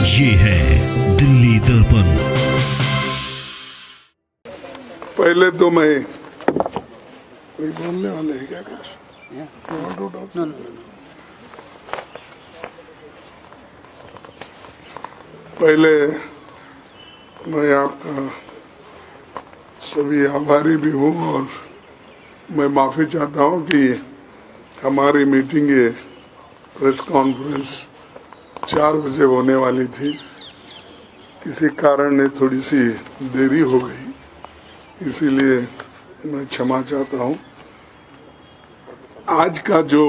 ये है दिल्ली दर्पण। पहले तो मैं कोई बोलने वाले है क्या कुछ? पहले मैं आपका सभी आभारी भी हूँ और मैं माफ़ी चाहता हूँ कि हमारी मीटिंग ये प्रेस कॉन्फ्रेंस 4 बजे होने वाली थी। किसी कारण ने थोड़ी सी देरी हो गई, इसीलिए मैं क्षमा चाहता हूँ। आज का जो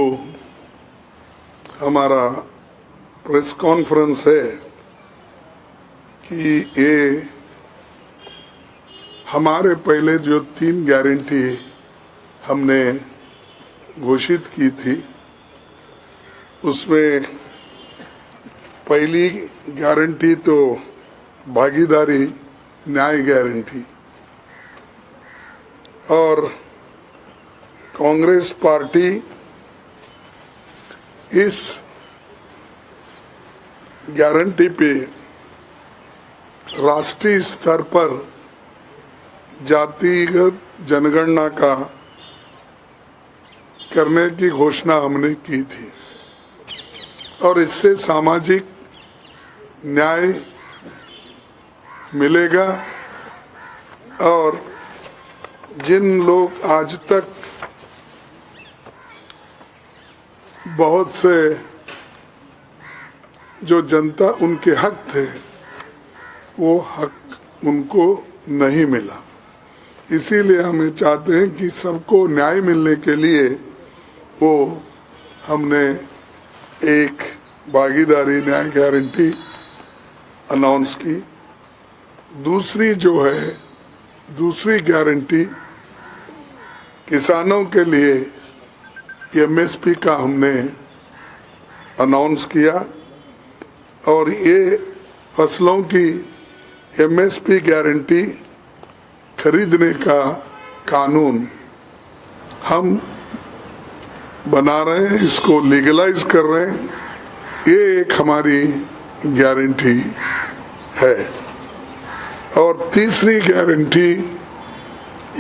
हमारा प्रेस कॉन्फ्रेंस है कि ये हमारे पहले जो 3 गारंटी हमने घोषित की थी, उसमें पहली गारंटी तो भागीदारी न्याय गारंटी, और कांग्रेस पार्टी इस गारंटी पे राष्ट्रीय स्तर पर जातिगत जनगणना का करने की घोषणा हमने की थी और इससे सामाजिक न्याय मिलेगा और जिन लोग आज तक बहुत से जो जनता उनके हक थे, वो हक उनको नहीं मिला। इसीलिए हम ये चाहते हैं कि सबको न्याय मिलने के लिए वो हमने एक भागीदारी न्याय गारंटी अनाउंस की। दूसरी जो है, दूसरी गारंटी किसानों के लिए एमएसपी का हमने अनाउंस किया और ये फसलों की एमएसपी गारंटी खरीदने का कानून हम बना रहे हैं, इसको लीगलाइज कर रहे हैं। ये एक हमारी गारंटी है। और तीसरी गारंटी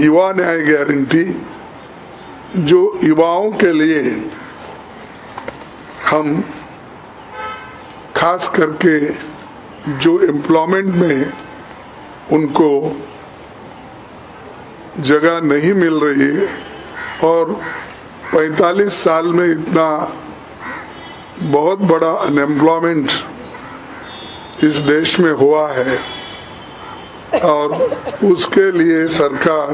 युवा न्याय गारंटी, जो युवाओं के लिए हम खास करके जो एम्प्लॉयमेंट में उनको जगह नहीं मिल रही है और 45 साल में इतना बहुत बड़ा अनएम्प्लॉयमेंट इस देश में हुआ है और उसके लिए सरकार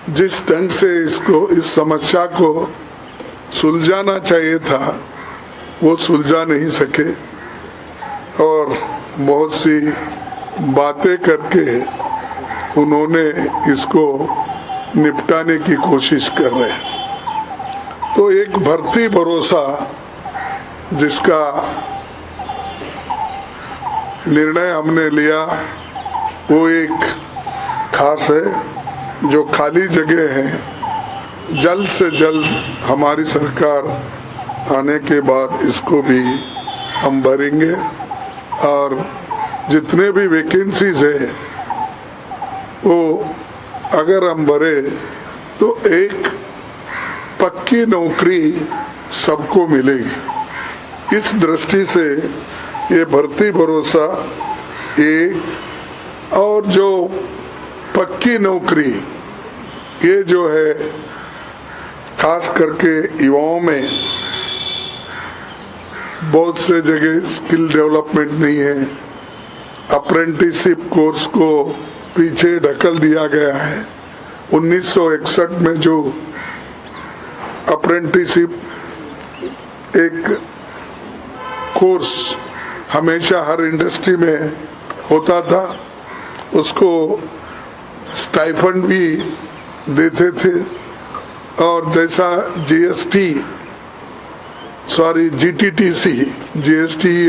जिस ढंग से इसको, इस समस्या को सुलझाना चाहिए था, वो सुलझा नहीं सके और बहुत सी बातें करके उन्होंने इसको निपटाने की कोशिश कर रहे हैं। तो एक भर्ती भरोसा जिसका निर्णय हमने लिया, वो एक खास है, जो खाली जगह है जल्द से जल्द हमारी सरकार आने के बाद इसको भी हम भरेंगे और जितने भी वैकेंसीज है वो अगर हम भरे तो एक पक्की नौकरी सबको मिलेगी। इस दृष्टि से ये भर्ती भरोसा एक, और जो पक्की नौकरी, ये जो है खास करके युवाओं में बहुत से जगह स्किल डेवलपमेंट नहीं है। अप्रेंटिसशिप कोर्स को पीछे ढकल दिया गया है। 1961 में जो अप्रेंटिसशिप एक कोर्स हमेशा हर इंडस्ट्री में होता था, उसको स्टाइफंड भी देते थे और जैसा जीएसटी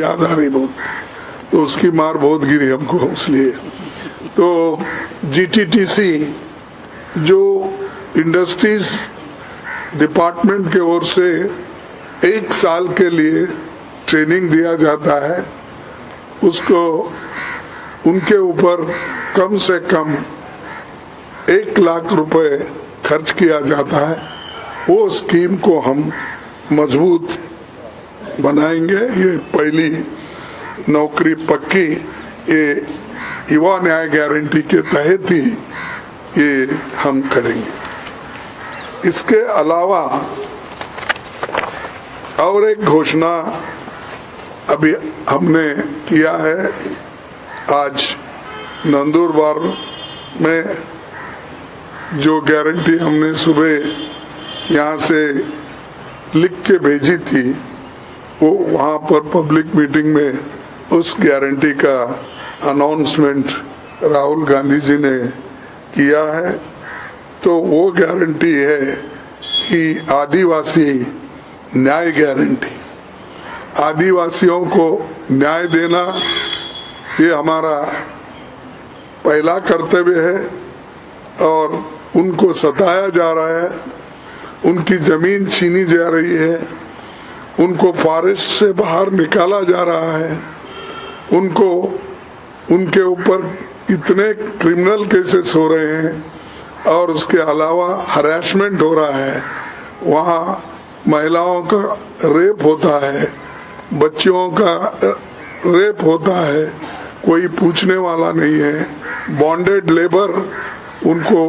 याद आ रही बहुत, तो उसकी मार बहुत गिरी हमको, इसलिए तो जीटीटीसी जो इंडस्ट्रीज डिपार्टमेंट के ओर से 1 साल के लिए ट्रेनिंग दिया जाता है, उसको उनके ऊपर कम से कम 1 लाख रुपए खर्च किया जाता है। वो स्कीम को हम मजबूत बनाएंगे। ये पहली नौकरी पक्की ये युवा न्याय गारंटी के तहत ही ये हम करेंगे। इसके अलावा और एक घोषणा अभी हमने किया है। आज नंदुरबार में जो गारंटी हमने सुबह यहाँ से लिख के भेजी थी, वो वहाँ पर पब्लिक मीटिंग में उस गारंटी का अनाउंसमेंट राहुल गांधी जी ने किया है। तो वो गारंटी है कि आदिवासी न्याय गारंटी, आदिवासियों को न्याय देना ये हमारा पहला कर्तव्य है। और उनको सताया जा रहा है, उनकी जमीन छीनी जा रही है, उनको फॉरेस्ट से बाहर निकाला जा रहा है, उनको उनके ऊपर इतने क्रिमिनल केसेस हो रहे हैं और उसके अलावा हरासमेंट हो रहा है। वहाँ महिलाओं का रेप होता है, बच्चियों का रेप होता है, कोई पूछने वाला नहीं है। बॉन्डेड लेबर उनको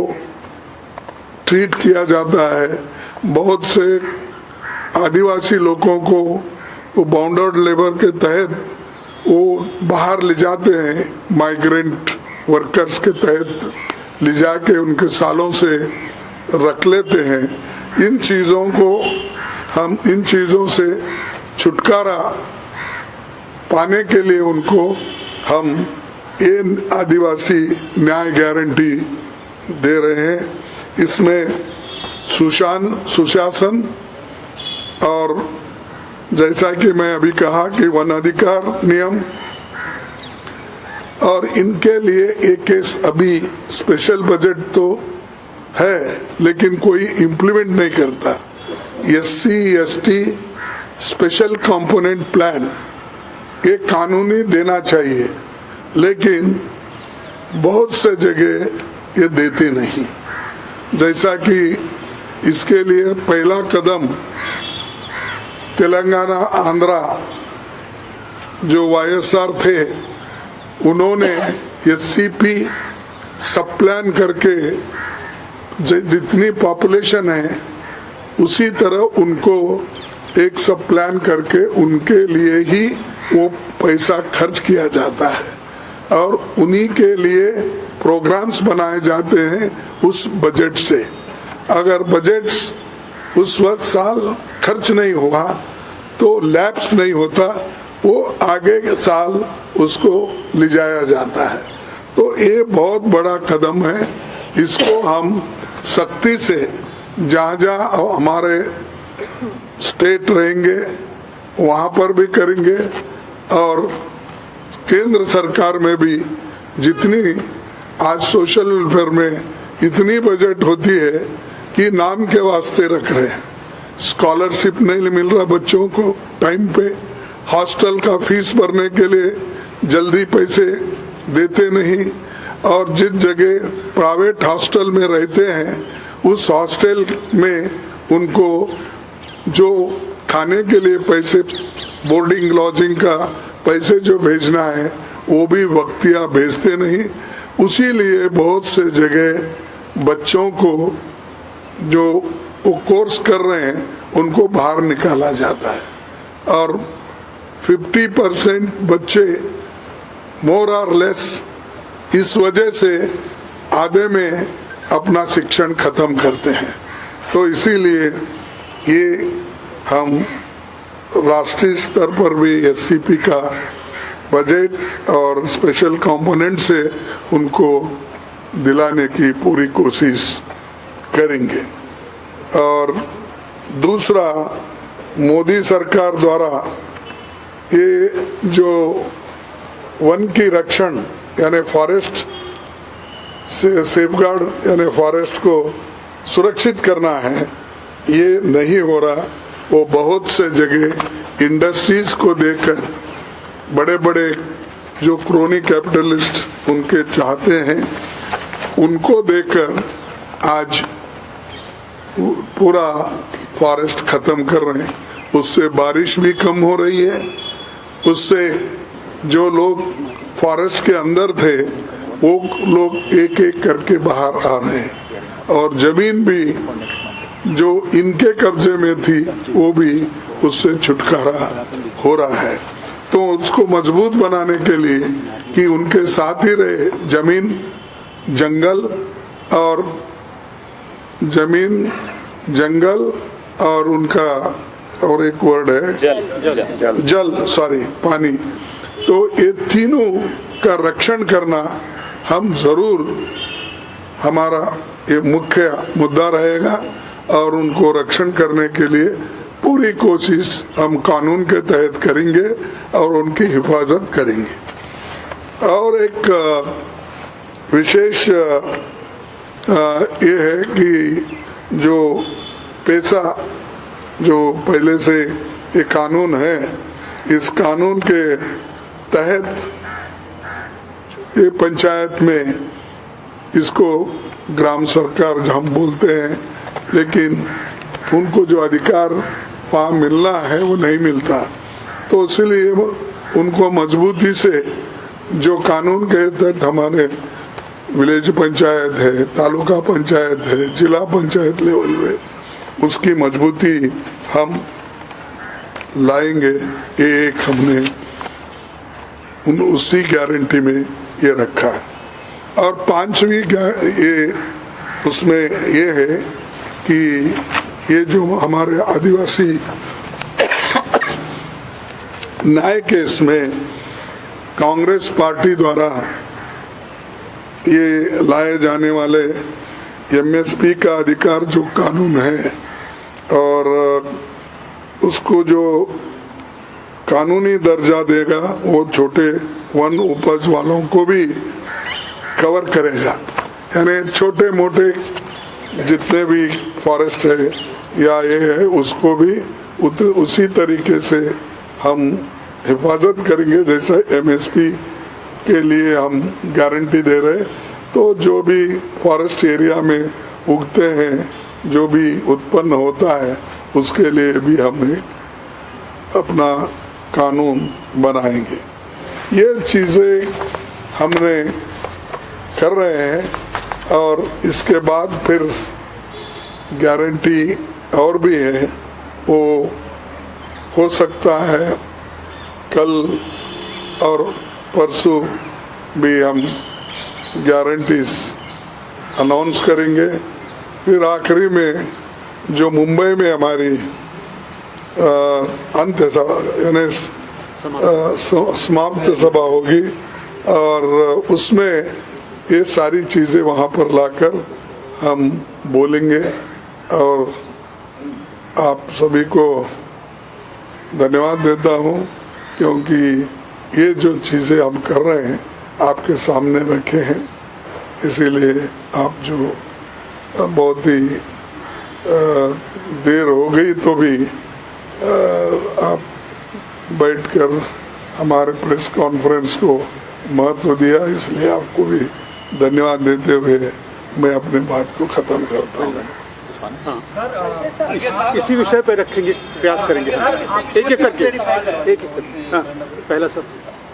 ट्रीट किया जाता है। बहुत से आदिवासी लोगों को वो बॉन्डेड लेबर के तहत वो बाहर ले जाते हैं, माइग्रेंट वर्कर्स के तहत ले जाके उनके सालों से रख लेते हैं। इन चीज़ों को हम इन चीज़ों से छुटकारा पाने के लिए उनको हम ये आदिवासी न्याय गारंटी दे रहे हैं। इसमें सुशासन और जैसा कि मैं अभी कहा कि वन अधिकार नियम, और इनके लिए एक केस अभी स्पेशल बजट तो है लेकिन कोई इम्प्लीमेंट नहीं करता। SC ST special component plan ये कानूनी देना चाहिए, लेकिन बहुत से जगह ये देते नहीं। जैसा कि इसके लिए पहला कदम तेलंगाना आंध्रा जो YSR थे, उन्होंने SCP सब प्लान करके जितनी पॉपुलेशन है उसी तरह उनको एक सब प्लान करके उनके लिए ही वो पैसा खर्च किया जाता है और उन्हीं के लिए प्रोग्राम्स बनाए जाते हैं उस बजट से। अगर बजट्स उस वक्त साल खर्च नहीं हुआ तो लैप्स नहीं होता, वो आगे के साल उसको ले जाया जाता है। तो ये बहुत बड़ा कदम है, इसको हम सख्ती से जहाँ जहाँ हमारे स्टेट रहेंगे वहाँ पर भी करेंगे और केंद्र सरकार में भी जितनी आज सोशल वेलफेयर में इतनी बजट होती है कि नाम के वास्ते रख रहे हैं। स्कॉलरशिप नहीं मिल रहा बच्चों को टाइम पे, हॉस्टल का फीस भरने के लिए जल्दी पैसे देते नहीं, और जिस जगह प्राइवेट हॉस्टल में रहते हैं उस हॉस्टल में उनको जो खाने के लिए पैसे, बोर्डिंग लॉजिंग का पैसे जो भेजना है वो भी वक्तिया भेजते नहीं। उसी लिए बहुत से जगह बच्चों को जो वो कोर्स कर रहे हैं उनको बाहर निकाला जाता है और 50% बच्चे मोर और लेस इस वजह से आधे में अपना शिक्षण खत्म करते हैं। तो इसीलिए ये हम राष्ट्रीय स्तर पर भी SCP का बजट और स्पेशल कंपोनेंट से उनको दिलाने की पूरी कोशिश करेंगे। और दूसरा, मोदी सरकार द्वारा ये जो वन की रक्षण यानी फॉरेस्ट से सेफगार्ड यानी फॉरेस्ट को सुरक्षित करना है, ये नहीं हो रहा। वो बहुत से जगह इंडस्ट्रीज को देखकर बड़े बड़े जो क्रोनी कैपिटलिस्ट उनके चाहते हैं उनको देखकर आज पूरा फॉरेस्ट खत्म कर रहे हैं। उससे बारिश भी कम हो रही है, उससे जो लोग फॉरेस्ट के अंदर थे वो लोग एक एक करके बाहर आ रहे हैं और जमीन भी जो इनके कब्जे में थी वो भी उससे छुटकारा हो रहा है। तो उसको मजबूत बनाने के लिए कि उनके साथ ही रहे जमीन, जंगल और उनका और एक वर्ड है जल सॉरी पानी। तो ये तीनों का रक्षण करना हम जरूर हमारा ये मुख्य मुद्दा रहेगा और उनको रक्षण करने के लिए पूरी कोशिश हम कानून के तहत करेंगे और उनकी हिफाजत करेंगे। और एक विशेष ये है कि जो पैसा जो पहले से ये कानून है, इस कानून के तहत ये पंचायत में इसको ग्राम सरकार हम बोलते हैं, लेकिन उनको जो अधिकार वहाँ मिलना है वो नहीं मिलता। तो इसलिए उनको मजबूती से जो कानून के तहत हमारे विलेज पंचायत है, तालुका पंचायत है, जिला पंचायत लेवल में उसकी मजबूती हम लाएंगे। एक हमने उसी गारंटी में ये रखा है। और पांचवी ये उसमें ये है कि ये जो हमारे आदिवासी न्याय केस में कांग्रेस पार्टी द्वारा ये लाए जाने वाले एमएसपी का अधिकार जो कानून है और उसको जो कानूनी दर्जा देगा वो छोटे वन उपज वालों को भी कवर करेगा। यानी छोटे मोटे जितने भी फॉरेस्ट है या ये है उसको भी उसी तरीके से हम हिफाजत करेंगे जैसा एमएसपी के लिए हम गारंटी दे रहे। तो जो भी फॉरेस्ट एरिया में उगते हैं, जो भी उत्पन्न होता है, उसके लिए भी हम एक अपना कानून बनाएंगे। ये चीज़ें हमने कर रहे हैं और इसके बाद फिर गारंटी और भी है, वो हो सकता है कल और परसों भी हम गारंटीज अनाउंस करेंगे। फिर आखिरी में जो मुंबई में हमारी अंत्य सभा यानी समाप्त सभा होगी और उसमें ये सारी चीज़ें वहाँ पर लाकर हम बोलेंगे। और आप सभी को धन्यवाद देता हूँ क्योंकि ये जो चीज़ें हम कर रहे हैं आपके सामने रखे हैं, इसीलिए आप जो बहुत ही देर हो गई तो भी आप बैठकर हमारे प्रेस कॉन्फ्रेंस को महत्व दिया, इसलिए आपको भी धन्यवाद देते हुए मैं अपने बात को ख़त्म करता हूँ। इसी विषय पर रखेंगे, प्रयास करेंगे एक एक करके पहला सर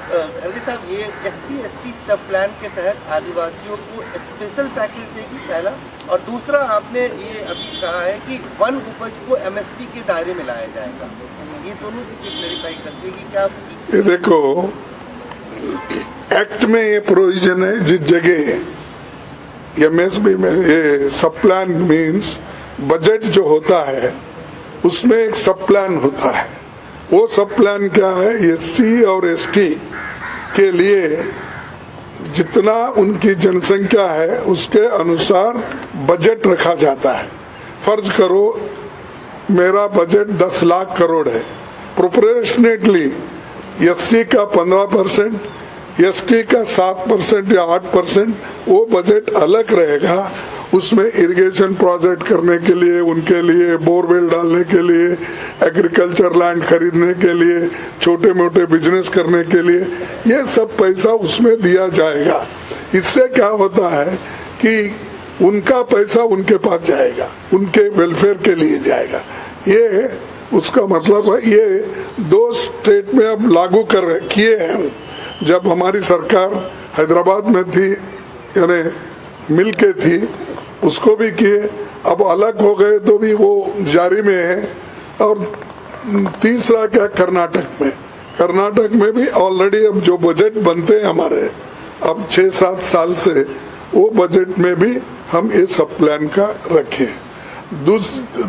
खरगे साहब, ये SC/ST सब प्लान के तहत आदिवासियों को स्पेशल पैकेज देगी पहला, और दूसरा आपने ये अभी कहा है कि वन उपज को MSP के दायरे में लाया जाएगा। ये दोनों चीजें क्लैरिफाई करते हैं कि क्या ये देखो एक्ट में ये प्रोविजन है जिस जगह MSP में ये सब प्लान मीन्स बजट जो होता है उसमें एक सब प्लान होता है। वो सब प्लान क्या है, SC और ST के लिए जितना उनकी जनसंख्या है उसके अनुसार बजट रखा जाता है। फर्ज करो मेरा बजट 10 लाख करोड़ है, प्रोपोर्शनेटली SC का 15%, ST का 7% या 8% वो बजट अलग रहेगा उसमें इरिगेशन प्रोजेक्ट करने के लिए, उनके लिए बोरवेल डालने के लिए, एग्रीकल्चर लैंड खरीदने के लिए, छोटे मोटे बिजनेस करने के लिए, ये सब पैसा उसमें दिया जाएगा। इससे क्या होता है कि उनका पैसा उनके पास जाएगा, उनके वेलफेयर के लिए जाएगा। ये उसका मतलब है। ये 2 स्टेट में अब लागू किए हैं। जब हमारी सरकार हैदराबाद में थी, यानी मिल के थी, उसको भी किए। अब अलग हो गए तो भी वो जारी में है। और तीसरा क्या, कर्नाटक में भी ऑलरेडी अब जो बजट बनते हैं हमारे, अब 6-7 साल से, वो बजट में भी हम ये सब प्लान का रखे।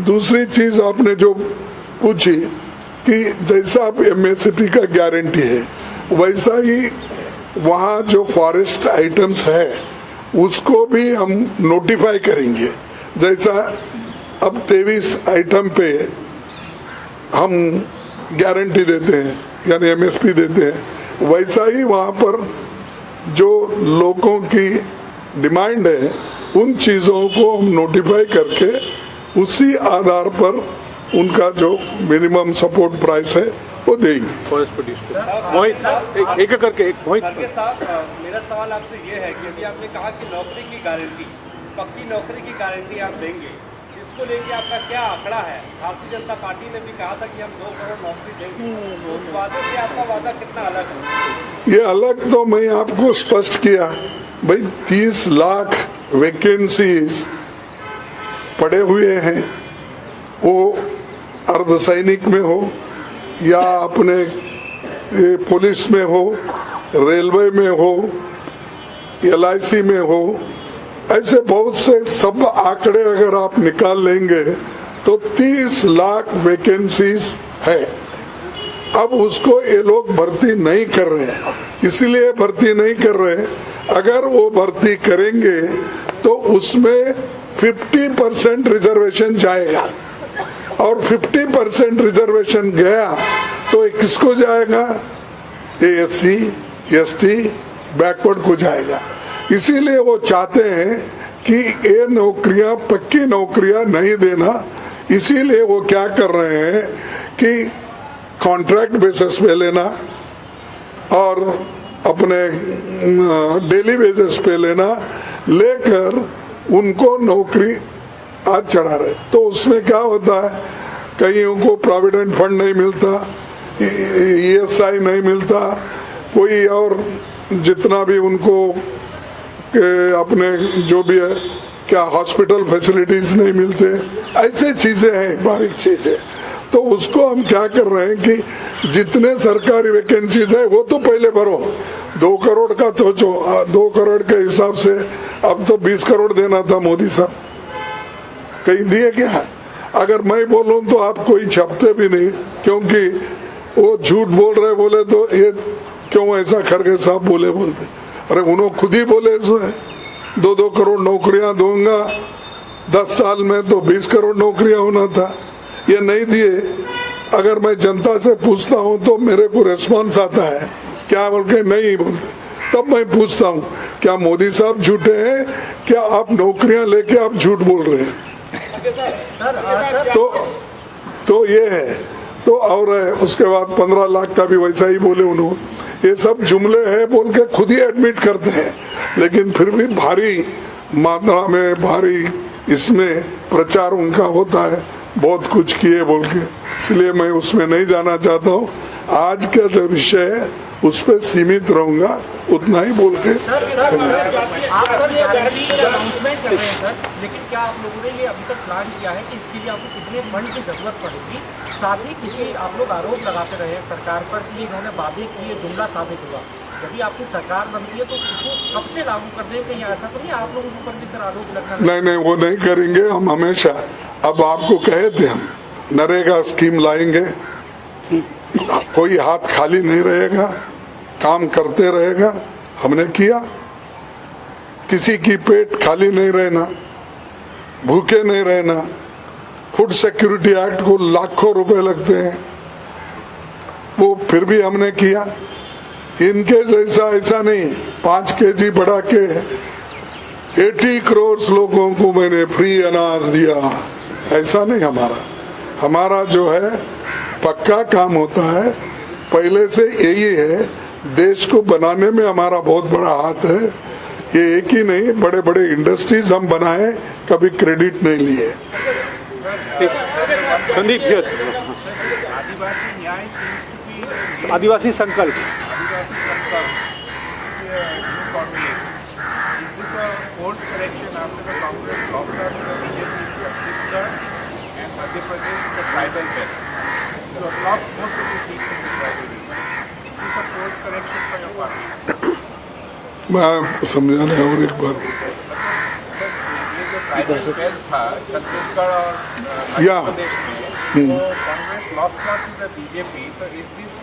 दूसरी चीज आपने जो पूछी कि जैसा आप MSP का गारंटी है, वैसा ही वहाँ जो फॉरेस्ट आइटम्स है उसको भी हम नोटिफाई करेंगे। जैसा अब 23 आइटम पे हम गारंटी देते हैं, यानी MSP देते हैं, वैसा ही वहाँ पर जो लोगों की डिमांड है उन चीज़ों को हम नोटिफाई करके उसी आधार पर उनका जो मिनिमम सपोर्ट प्राइस है वो देंगे। मोहित एक करके मोहित साहब, मेरा सवाल आपसे ये है कि अभी आपने कहा कि नौकरी की गारंटी, पक्की नौकरी की गारंटी आप देंगे, इसको लेके आपका क्या आंकड़ा है? भारतीय जनता पार्टी ने भी कहा था कि हम 2 करोड़ नौकरी देंगे, तो उस वादे से आपका वादा कितना अलग है? ये अलग तो मैं आपको स्पष्ट किया भाई, 30 लाख वैकेंसीज पड़े हुए हैं, वो अर्धसैनिक में हो या अपने पुलिस में हो, रेलवे में हो, LIC में हो, ऐसे बहुत से सब आंकड़े अगर आप निकाल लेंगे तो 30 लाख वैकेंसीज है। अब उसको ये लोग भर्ती नहीं कर रहे हैं, इसीलिए भर्ती नहीं कर रहे। अगर वो भर्ती करेंगे तो उसमें 50% रिजर्वेशन जाएगा, और 50% रिजर्वेशन गया तो किसको जाएगा? SC ST बैकवर्ड को जाएगा। इसीलिए वो चाहते हैं कि ये नौकरियां, पक्की नौकरियां नहीं देना। इसीलिए वो क्या कर रहे हैं कि कॉन्ट्रैक्ट बेसिस पे लेना और अपने डेली बेसिस पे लेना, लेकर उनको नौकरी आज चढ़ा रहे। तो उसमें क्या होता है, कईयों को प्रोविडेंट फंड नहीं मिलता, ESI नहीं मिलता, कोई और जितना भी उनको अपने जो भी है क्या हॉस्पिटल फैसिलिटीज नहीं मिलते, ऐसे चीजें हैं, बारीक चीजें। तो उसको हम क्या कर रहे हैं कि जितने सरकारी वैकेंसीज है वो तो पहले भरो। 2 करोड़ का तो जो 2 करोड़ के हिसाब से अब तो 20 करोड़ देना था मोदी साहब, कहीं दिए क्या? अगर मैं बोलूं तो आप कोई छपते भी नहीं, क्योंकि वो झूठ बोल रहे बोले तो ये क्यों ऐसा खरगे साहब बोलते। अरे उन्होंने खुद ही बोले इसमें 2-2 करोड़ नौकरियां दूंगा 10 साल में, तो 20 करोड़ नौकरियां होना था, ये नहीं दिए। अगर मैं जनता से पूछता हूं तो मेरे को रेस्पॉन्स आता है, क्या बोल के नहीं बोलते। तब मैं पूछता हूं क्या मोदी साहब झूठे हैं, क्या आप नौकरियां लेके आप झूठ बोल रहे हैं? तो ये है। तो और उसके बाद 15 लाख का भी वैसा ही बोले उन्होंने। ये सब जुमले हैं बोल के खुद ही एडमिट करते हैं, लेकिन फिर भी भारी मात्रा में, भारी इसमें प्रचार उनका होता है, बहुत कुछ किए बोल के। इसलिए मैं उसमें नहीं जाना चाहता हूँ। आज का जो विषय है उस पर सीमित रहूंगा, उतना ही बोल के। लेकिन क्या आप लोगों ने ये अभी तक प्लान किया है कि इसके लिए आपको कितने फंड की जरूरत पड़ेगी? साथ ही क्योंकि आप लोग आरोप लगाते रहे हैं सरकार पर कि इन्होंने वादे किए, जुमला साबित हुआ। जब भी आपकी सरकार बनती है तो उसको कब से लागू कर दें? कहीं ऐसा तो नहीं आप लोगों के ऊपर भी फिर आरोप लगना? नहीं, वो नहीं करेंगे हम हमेशा। अब आपको कहे थे हम नरेगा स्कीम लाएंगे, कोई हाथ खाली नहीं रहेगा, काम करते रहेगा। हमने किया, किसी की पेट खाली नहीं रहना, भूखे नहीं रहना। फूड सिक्योरिटी एक्ट को लाखों रुपए लगते हैं, वो फिर भी हमने किया। इनके जैसा ऐसा नहीं 5 kg बढ़ा के 80 करोड़ लोगों को मैंने फ्री अनाज दिया, ऐसा नहीं। हमारा जो है पक्का काम होता है, पहले से यही है। देश को बनाने में हमारा बहुत बड़ा हाथ है। ये एक ही नहीं, बड़े बड़े इंडस्ट्रीज हम बनाए, कभी क्रेडिट नहीं लिए। संदीप yes. आदिवासी न्याय seems to be आदिवासी संकल्प आदिवासी संकल्प new formulation. Is this a course correction after the Congress lost out to the BJP in Chhattisgarh and Madhya Pradesh, the tribal belt? You have lost most of the seats in the tribal region. Is this a course correction for your party? मैं समझाने और एक बार ये जो tribal belt था छत्तीसगढ़ और या। मध्य प्रदेश में, तो Congress lost out to the BJP. So is this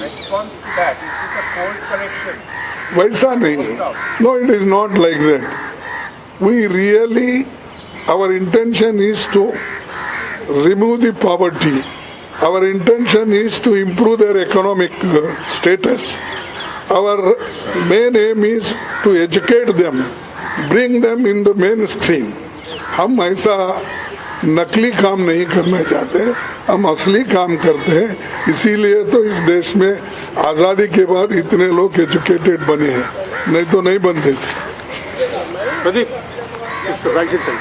response to that? Is this a course correction? वैसा नहीं, no it is not like that. We really, our intention is to remove the poverty. Our intention is to improve their economic status. Our main aim is to educate them, bring them in the mainstream. हम ऐसा नकली काम नहीं करना चाहते, हम असली काम करते हैं. इसीलिए तो इस देश में आज़ादी के बाद इतने लोग एजुकेटेड बने हैं, नहीं तो नहीं बनते थे. Pradeep right side.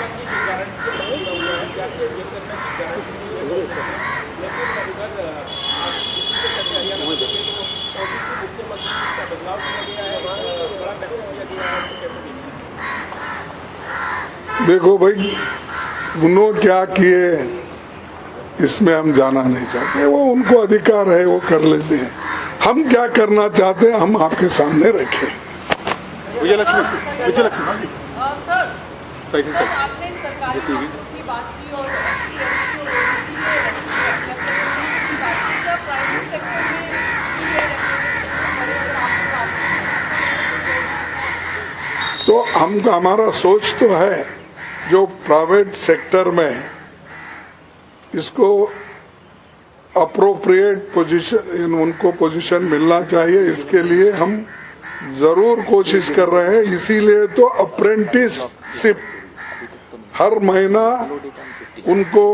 देखो भाई, उन्होंने क्या किए इसमें हम जाना नहीं चाहते. वो उनको अधिकार है, वो कर लेते हैं. हम क्या करना चाहते हैं हम आपके सामने रखें. Vijayalakshmi sir, right side. आपने सरकारी नौकरियों की बात की और प्राइवेट सेक्टर में तो हमारा सोच तो है जो प्राइवेट सेक्टर में इसको अप्रोप्रिएट पोजीशन, उनको पोजीशन मिलना चाहिए. इसके लिए हम जरूर कोशिश कर रहे हैं. इसीलिए तो अप्रेंटिसशिप हर महीना उनको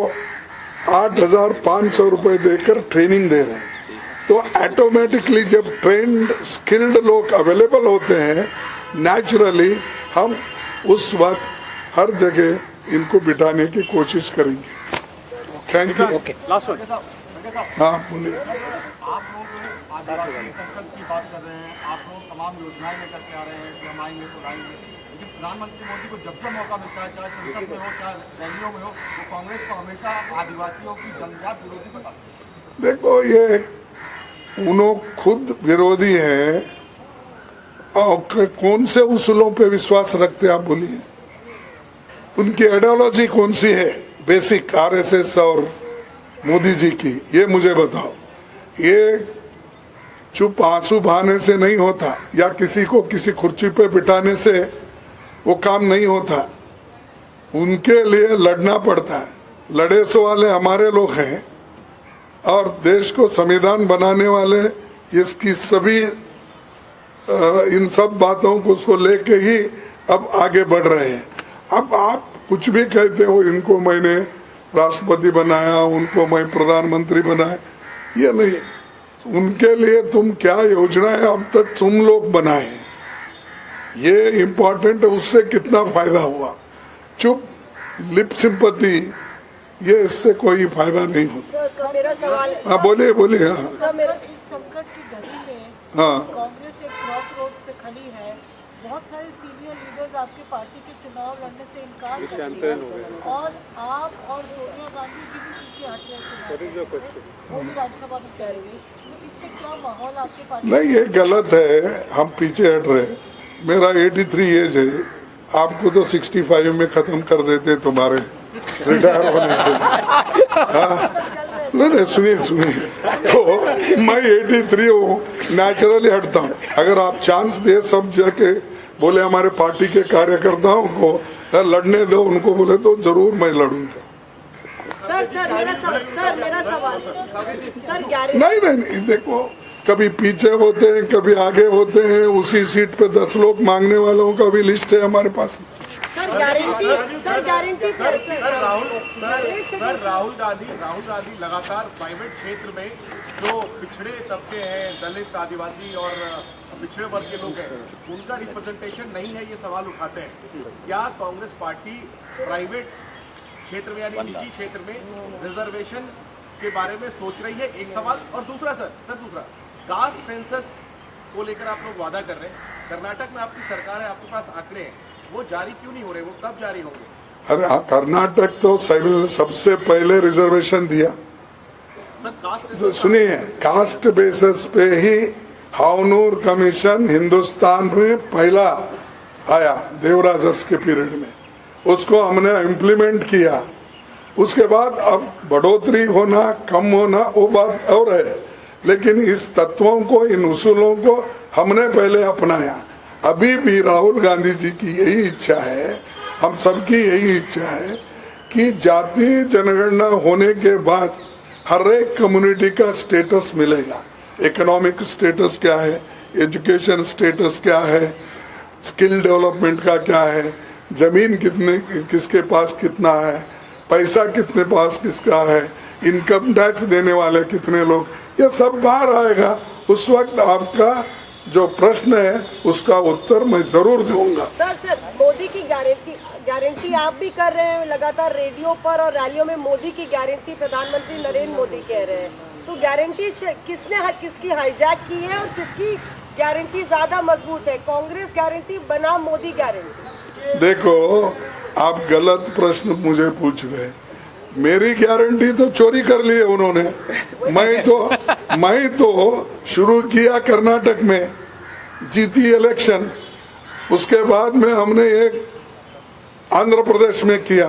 8,500 रुपए देकर ट्रेनिंग दे रहे हैं. तो ऑटोमेटिकली जब ट्रेंड स्किल्ड लोग अवेलेबल होते हैं, नेचुरली हम उस वक्त हर जगह इनको बिठाने की कोशिश करेंगे. Thank you. Last one. हाँ बोलिए. आप लोग आदिवासी संकल्प की बात कर रहे हैं, आप लोग तमाम योजनाएं लेकर के आ रहे हैं कि हम आएंगे तो लाएंगे, लेकिन प्रधानमंत्री मोदी को जब मौका मिलता है, चाहे संसद में हो चाहे रैलियों में हो, वो कांग्रेस को हमेशा आदिवासियों की जन्मजात विरोधी बताते हैं. देखो, ये उन्होंने खुद विरोधी है और कौन से उसूलों पे विश्वास रखते आप बोलिए. उनकी आइडियोलॉजी कौन सी है बेसिक, आरएसएस और मोदी जी की, ये मुझे बताओ. ये चुप आंसू बहाने से नहीं होता, या किसी को किसी कुर्सी पे बिठाने से वो काम नहीं होता. उनके लिए लड़ना पड़ता है. लड़े सो वाले हमारे लोग हैं और देश को संविधान बनाने वाले इसकी सभी इन सब बातों को उसको लेके ही अब आगे बढ़ रहे हैं. अब आप कुछ भी कहते हो, इनको मैंने राष्ट्रपति बनाया, उनको मैं प्रधानमंत्री बनाया, ये नहीं. उनके लिए तुम क्या योजनाएं अब तक तुम लोग बनाए, ये इम्पोर्टेंट है. उससे कितना फायदा हुआ. चुप लिप सिंपैथी, ये इससे कोई फायदा नहीं होता. सर, मेरा सवाल. हाँ बोलिए बोलिए. हाँ सर, मेरा इस संकट की घड़ी में हाँ कांग्रेस एक क्रॉस रोड्स पे खड़ी है. बहुत सारे सीनियर लीडर्स आपके पार्टी के चुनाव लड़ने से इनकार कर दिए और आप और सोनिया गांधी जी भी पीछे हट रहे हैं. वो विधानसभा में जाएंगे, तो इससे क्या माहौल आपके पार्टी? नहीं, ये गलत है. हम पीछे हट रहे. मेरा 83 एज है. आपको तो 65 में खत्म कर देते तुम्हारे रिटायर होने के. नहीं, सुनिए. तो मैं 83 हूँ, नेचुरली हटता हूँ. अगर आप चांस दे सब जाके बोले हमारे पार्टी के कार्यकर्ताओं को लड़ने दो, उनको बोले तो जरूर मैं लड़ूंगा. सर, मेरा सवाल. सर, 11 नहीं, देखो कभी पीछे होते हैं, कभी आगे होते हैं। उसी सीट पे 10 लोग मांगने वालों का भी लिस्ट है हमारे पास। सर राहुल गांधी लगातार प्राइवेट क्षेत्र में जो पिछड़े तबके हैं, दलित, आदिवासी और पिछड़े वर्ग के लोग हैं, उनका रिप्रेजेंटेशन नहीं है, ये सवाल उठाते हैं। क्या कांग्रेस पार्टी प्राइवेट क्षेत्र में यानी निजी क्षेत्र में रिजर्वेशन के बारे में सोच रही है? एक सवाल। और दूसरा दूसरा कास्ट सेंसस को लेकर आप लोग वादा कर रहे हैं, कर्नाटक में आपकी सरकार है, आपके पास आंकड़े हैं, वो जारी क्यों नहीं हो रहे? वो कब जारी होंगे? अरे कर्नाटक तो सबसे पहले रिजर्वेशन दिया। तो सुनिए, कास्ट बेसिस पे ही हावनूर कमीशन हिंदुस्तान में पहला आया देवराजस के पीरियड में, उसको हमने इम्प्लीमेंट किया। उसके बाद अब बढ़ोतरी होना कम होना वो बात और है, लेकिन इस तत्वों को, इन उसूलों को हमने पहले अपनाया। अभी भी राहुल गांधी जी की यही इच्छा है, हम सबकी यही इच्छा है कि जाति जनगणना होने के बाद हर एक कम्युनिटी का स्टेटस मिलेगा। इकोनॉमिक स्टेटस क्या है, एजुकेशन स्टेटस क्या है, स्किल डेवलपमेंट का क्या है, जमीन किसके पास कितना है, पैसा कितने पास किसका है, इनकम टैक्स देने वाले कितने लोग, ये सब बाहर आएगा। उस वक्त आपका जो प्रश्न है उसका उत्तर मैं जरूर दूंगा। सर मोदी की गारंटी आप भी कर रहे हैं लगातार रेडियो पर और रैलियों में। मोदी की गारंटी प्रधानमंत्री नरेंद्र मोदी कह रहे हैं, तो गारंटी किसकी हाईजैक की है और किसकी गारंटी ज्यादा मजबूत है? कांग्रेस गारंटी बनाम मोदी गारंटी? देखो, आप गलत प्रश्न मुझे पूछ रहे। मेरी गारंटी तो चोरी कर ली है उन्होंने। मैं तो शुरू किया कर्नाटक में, जीती इलेक्शन, उसके बाद में हमने एक आंध्र प्रदेश में किया,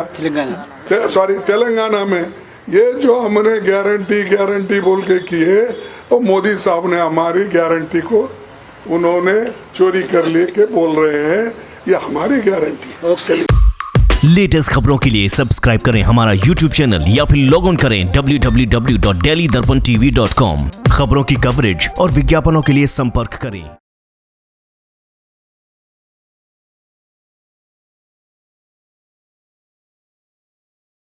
तेलंगाना में। ये जो हमने गारंटी बोल के किए, तो मोदी साहब ने हमारी गारंटी को उन्होंने चोरी कर लिए के बोल रहे हैं ये हमारी गारंटी। लेटेस्ट खबरों के लिए सब्सक्राइब करें हमारा YouTube चैनल या फिर लॉग ऑन करें www.delhidarpantv.com। खबरों की कवरेज और विज्ञापनों के लिए संपर्क करें।